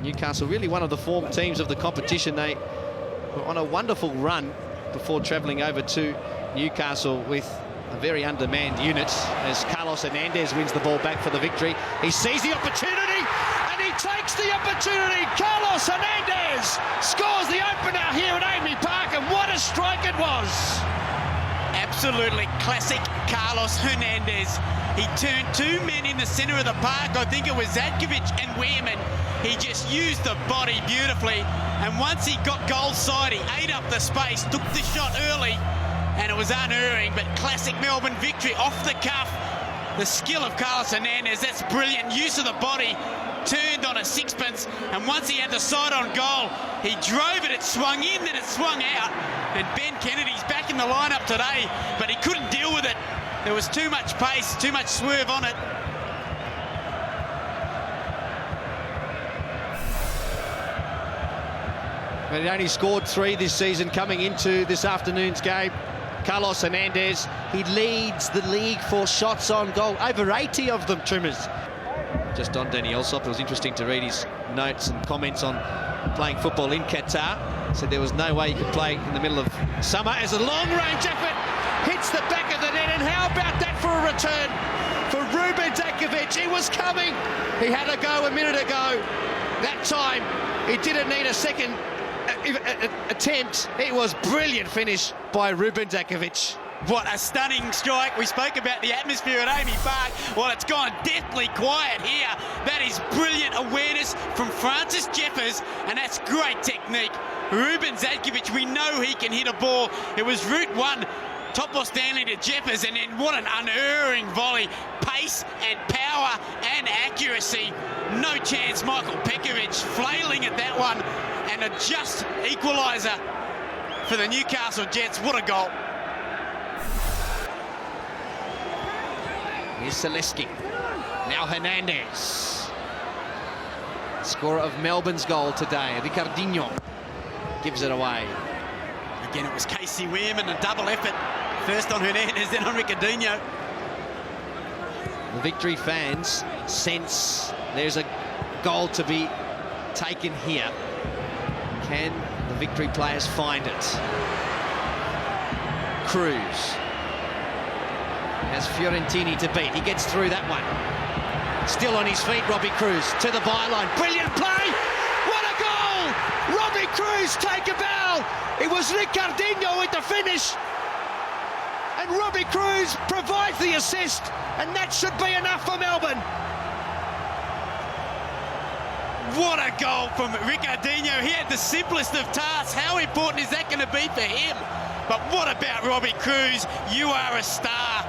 Newcastle, really one of the form teams of the competition. They were on a wonderful run before travelling over to Newcastle with a very undermanned unit as Carlos Hernandez wins the ball back for the victory. He sees the opportunity and he takes the opportunity. Carlos Hernandez scores the opener here at Amy Park, and what a strike it was. Absolutely classic Carlos Hernandez. He turned two men in the centre of the park. I think it was Zadkovic and Wehrman. He just used the body beautifully, and once he got goal side, he ate up the space, took the shot early, and it was unerring. But classic Melbourne victory off the cuff. The skill of Carlos Hernandez, that's brilliant. Use of the body, turned on a sixpence, and once he had the side on goal, he drove it, it swung in, then it swung out. And Ben Kennedy's back in the lineup today, but he couldn't deal with it. There was too much pace, too much swerve on it. But he only scored 3 this season coming into this afternoon's game. Carlos Hernandez, he leads the league for shots on goal, over 80 of them, Trimmers. Just on Danny Alsop, it was interesting to read his notes and comments on playing football in Qatar. Said there was no way he could play in the middle of summer as a long-range effort hits the back of the net. And how about that for a return for Ruben Zadkovic? He was coming. He had a go a minute ago. That time, he didn't need a second attempt. It was brilliant finish by Ruben Zadkovic. What a stunning strike. We spoke about the atmosphere at Amy Park. Well, it's gone deathly quiet here. That is brilliant awareness from Francis Jeffers, and that's great technique. Ruben Zadkovic, we know he can hit a ball. It was route one, Topo Stanley to Jeffers, and then what an unerring volley. Pace and power and accuracy. No chance, Michael Pekovic flailing at that one, and a just equaliser for the Newcastle Jets. What a goal. Here's Selesky. Now Hernandez. Scorer of Melbourne's goal today, Ricardinho, gives it away. Again, it was Casey Wehrman, a double effort. First on Hernandez, then on Ricardinho. The Victory fans sense there's a goal to be taken here. Can the Victory players find it? Cruz has Fiorentini to beat. He gets through that one. Still on his feet, Robbie Cruz to the byline. Brilliant play! What a goal! Robbie Cruz take a bow. It was Ricardinho with the finish. And Robbie Cruz provides the assist, and that should be enough for Melbourne. What a goal from Ricardinho. He had the simplest of tasks. How important is that going to be for him? But what about Robbie Cruz? You are a star.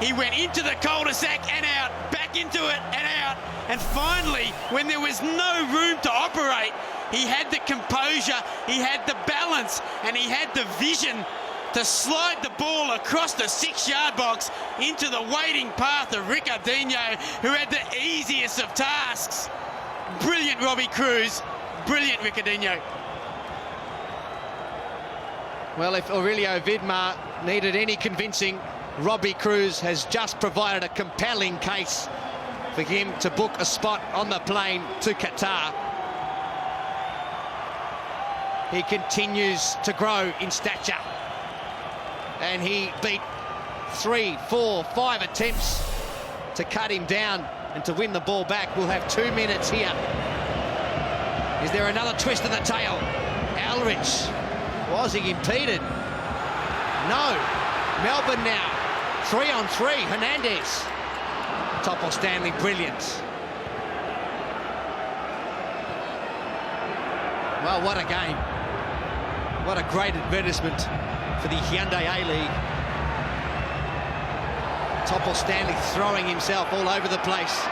He went into the cul-de-sac and out, back into it and out. And finally, when there was no room to operate, he had the composure, he had the balance, and he had the vision to slide the ball across the 6-yard box into the waiting path of Ricardinho, who had the easiest of tasks. Brilliant Robbie Cruz, brilliant Ricardinho. Well, if Aurelio Vidmar needed any convincing, Robbie Cruz has just provided a compelling case for him to book a spot on the plane to Qatar. He continues to grow in stature, and he beat 3, 4, 5 attempts to cut him down and to win the ball back. We'll have 2 minutes here. Is there another twist in the tail? Aldridge, was he impeded? No. Melbourne now 3-on-3. Hernandez. Topo Stanley, brilliant. Well, what a game. What a great advertisement for the Hyundai A-League. Topo Stanley throwing himself all over the place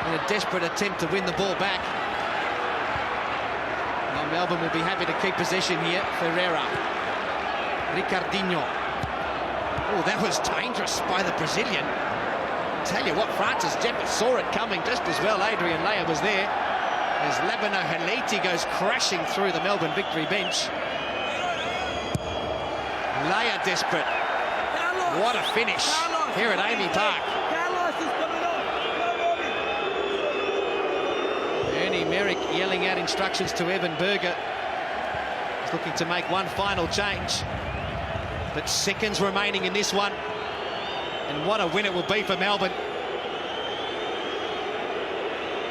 in a desperate attempt to win the ball back. Well, Melbourne will be happy to keep possession here. Ferreira. Ricardinho. Oh, that was dangerous by the Brazilian. Tell you what, Francis Jeffers saw it coming just as well. Adrian Leia was there as Labano Haliti goes crashing through the Melbourne Victory bench. Leia desperate. What a finish here at Amy Park. Tony Merrick yelling out instructions to Evan Berger. He's looking to make one final change. But seconds remaining in this one. And what a win it will be for Melbourne.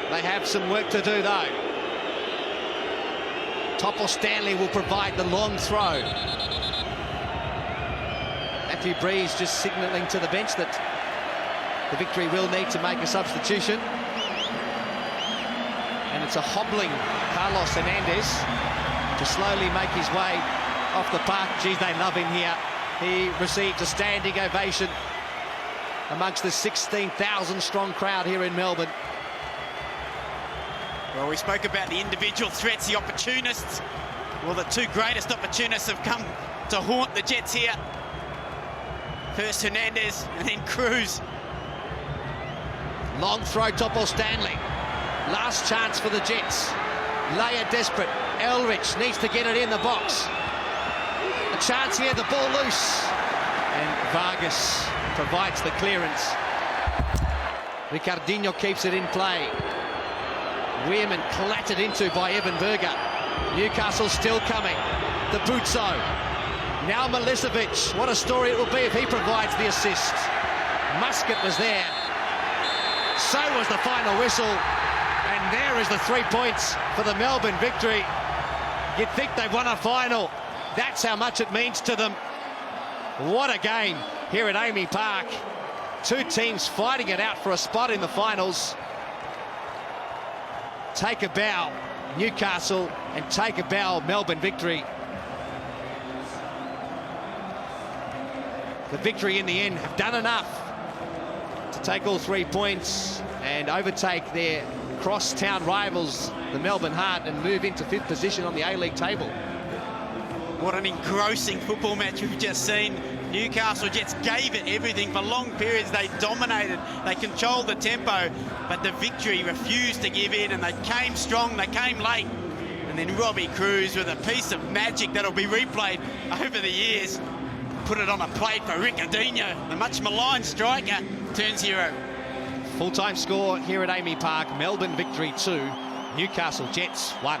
They have some work to do, though. Topple Stanley will provide the long throw. Matthew Breeze just signalling to the bench that the Victory will need to make a substitution. And it's a hobbling Carlos Hernandez to slowly make his way off the park. Geez, they love him here. He received a standing ovation amongst the 16,000 strong crowd here in Melbourne. Well, we spoke about the individual threats, the opportunists. Well, the two greatest opportunists have come to haunt the Jets here. First Hernandez and then Cruz. Long throw, Topple Stanley. Last chance for the Jets. Leia desperate. Elrich needs to get it in the box. A chance here, the ball loose. And Vargas provides the clearance. Ricardinho keeps it in play. Weirman clattered into by Evan Berger. Newcastle still coming. The Butso. Now Milicevic. What a story it will be if he provides the assist. Muscat was there. So was the final whistle. And there is the 3 points for the Melbourne Victory. You'd think they've won a final. That's how much it means to them. What a game here at Amy Park. Two teams fighting it out for a spot in the finals. Take a bow, Newcastle, and take a bow, Melbourne Victory. The Victory in the end have done enough to take all 3 points and overtake their cross-town rivals, the Melbourne Heart, and move into 5th position on the A-League table. What an engrossing football match we've just seen. Newcastle Jets gave it everything for long periods. They dominated, they controlled the tempo, but the Victory refused to give in, and they came strong, they came late. And then Robbie Cruz with a piece of magic that'll be replayed over the years. Put it on a plate for Ricardinho, the much maligned striker, turns hero. Full-time score here at Amy Park. Melbourne Victory 2, Newcastle Jets 1.